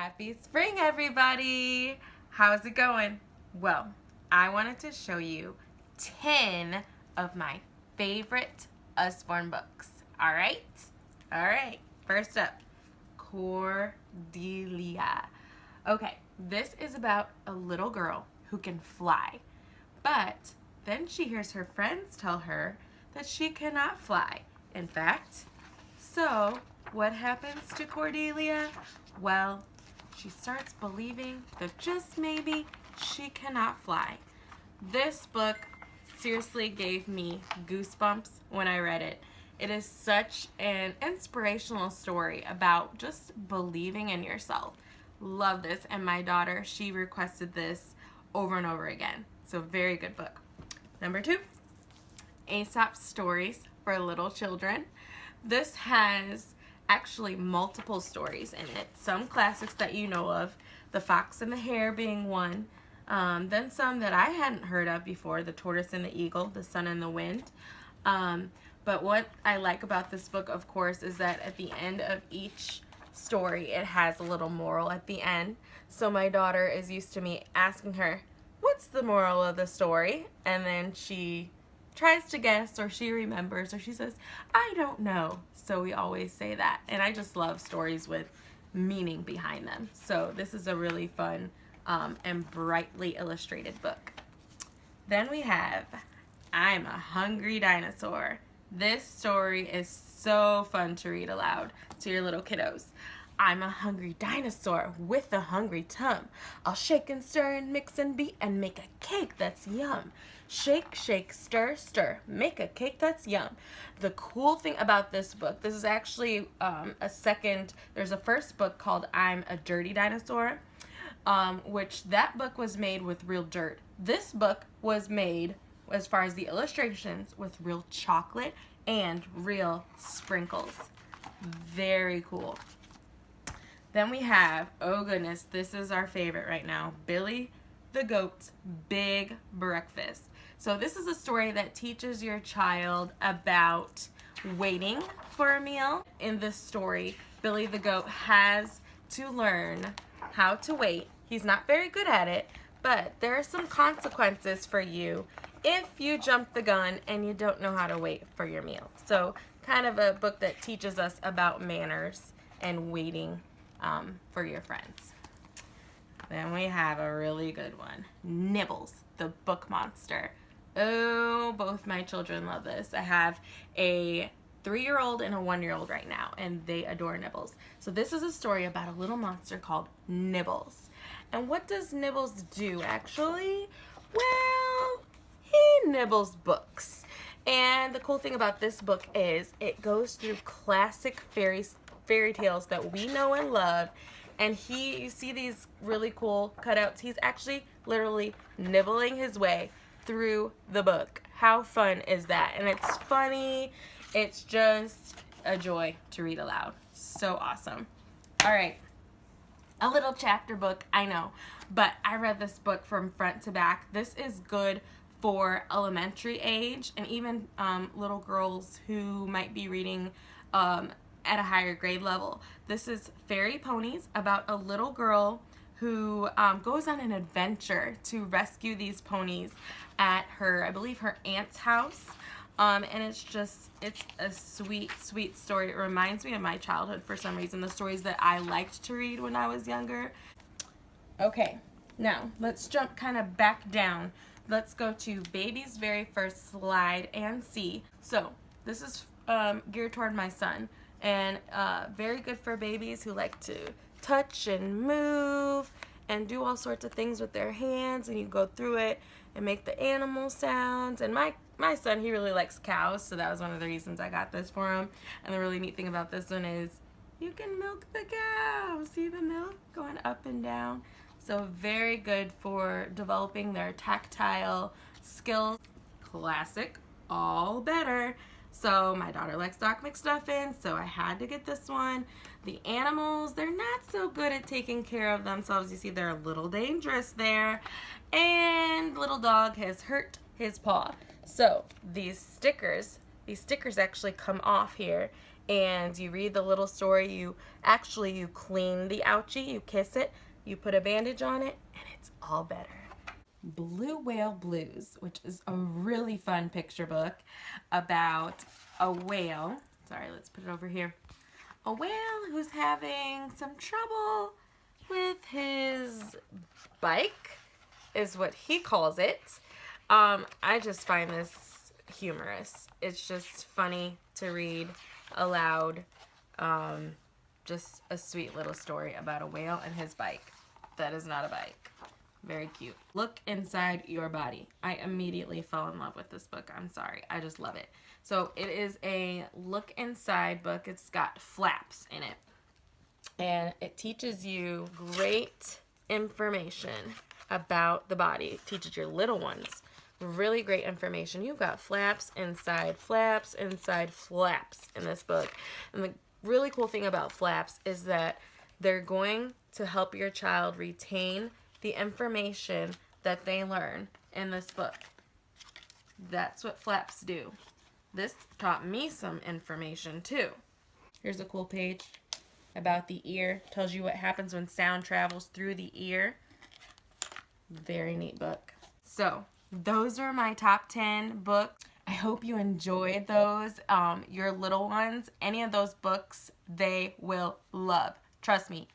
Happy spring, everybody! How's it going? Well, I wanted to show you 10 of my favorite Usborne books. Alright? Alright, first up, Delia. Okay, this is about a little girl who can fly, but then she hears her friends tell her that she cannot fly. In fact, so what happens to Cordelia? Well, she starts believing that just maybe she cannot fly. This book seriously gave me goosebumps when I read it. It is such an inspirational story about just believing in yourself. Love this, and my daughter, she requested this over and over again. So very good book. Number 2, Aesop's Stories for Little Children. This has actually multiple stories in it. Some classics that you know of, The Fox and the Hare being one. Then some that I hadn't heard of before, The Tortoise and the Eagle, The Sun and the Wind. But what I like about this book, of course, is that at the end of each story, it has a little moral at the end. So my daughter is used to me asking her, "What's the moral of the story?" And then she tries to guess, or she remembers, or she says, "I don't know." So we always say that. And I just love stories with meaning behind them. So this is a really fun and brightly illustrated book. Then we have I'm a Hungry Dinosaur. This story is so fun to read aloud to your little kiddos. I'm a hungry dinosaur with a hungry tum. I'll shake and stir and mix and beat and make a cake that's yum. Shake, shake, stir, stir, make a cake that's yum. The cool thing about this book, this is actually there's a first book called I'm a Dirty Dinosaur, which that book was made with real dirt. This book was made, as far as the illustrations, with real chocolate and real sprinkles. Very cool. Then we have, oh goodness, this is our favorite right now, Billy the Goat's Big Breakfast. So this is a story that teaches your child about waiting for a meal. In this story, Billy the Goat has to learn how to wait. He's not very good at it, but there are some consequences for you if you jump the gun and you don't know how to wait for your meal. So kind of a book that teaches us about manners and waiting for your friends. Then we have a really good one, Nibbles, the Book Monster. Oh, both my children love this. I have a 3-year-old and a 1-year-old right now, and they adore Nibbles. So this is a story about a little monster called Nibbles. And what does Nibbles do, actually? Well, he nibbles books. And the cool thing about this book is it goes through classic fairy tales that we know and love. And you see these really cool cutouts. He's actually literally nibbling his way through the book. How fun is that? And it's funny. It's just a joy to read aloud. So awesome. All right. A little chapter book, I know. But I read this book from front to back. This is good for elementary age and even little girls who might be reading at a higher grade level. This is Fairy Ponies, about a little girl who goes on an adventure to rescue these ponies at I believe her aunt's house. And it's a sweet, sweet story. It reminds me of my childhood for some reason, the stories that I liked to read when I was younger. Okay, now let's jump kind of back down. Let's go to Baby's Very First Slide and See. So this is geared toward my son, and very good for babies who like to touch and move and do all sorts of things with their hands, and you go through it and make the animal sounds. And my son, he really likes cows, so that was one of the reasons I got this for him. And the really neat thing about this one is you can milk the cow. See the milk going up and down? So very good for developing their tactile skills. Classic, all better. So my daughter likes Doc McStuffins, so I had to get this one. The animals, they're not so good at taking care of themselves. You see, they're a little dangerous there. And little dog has hurt his paw. So these stickers actually come off here, and you read the little story. You clean the ouchie, you kiss it, you put a bandage on it, and it's all better. Blue Whale Blues, which is a really fun picture book about a whale. Sorry, let's put it over here. A whale who's having some trouble with his bike, is what he calls it. I just find this humorous. It's just funny to read aloud. Just a sweet little story about a whale and his bike. That is not a bike. Very cute. Look inside your body. I immediately fell in love with this book. I'm sorry. I just love it. So it is a look inside book. It's got flaps in it. And it teaches you great information about the body. It teaches your little ones really great information. You've got flaps inside flaps inside flaps in this book. And the really cool thing about flaps is that they're going to help your child retain the information that they learn in this book. That's what flaps do. This taught me some information too. Here's a cool page about the ear. Tells you what happens when sound travels through the ear. Very neat book. So those are my top 10 books. I hope you enjoyed those. Your little ones, any of those books, they will love. Trust me,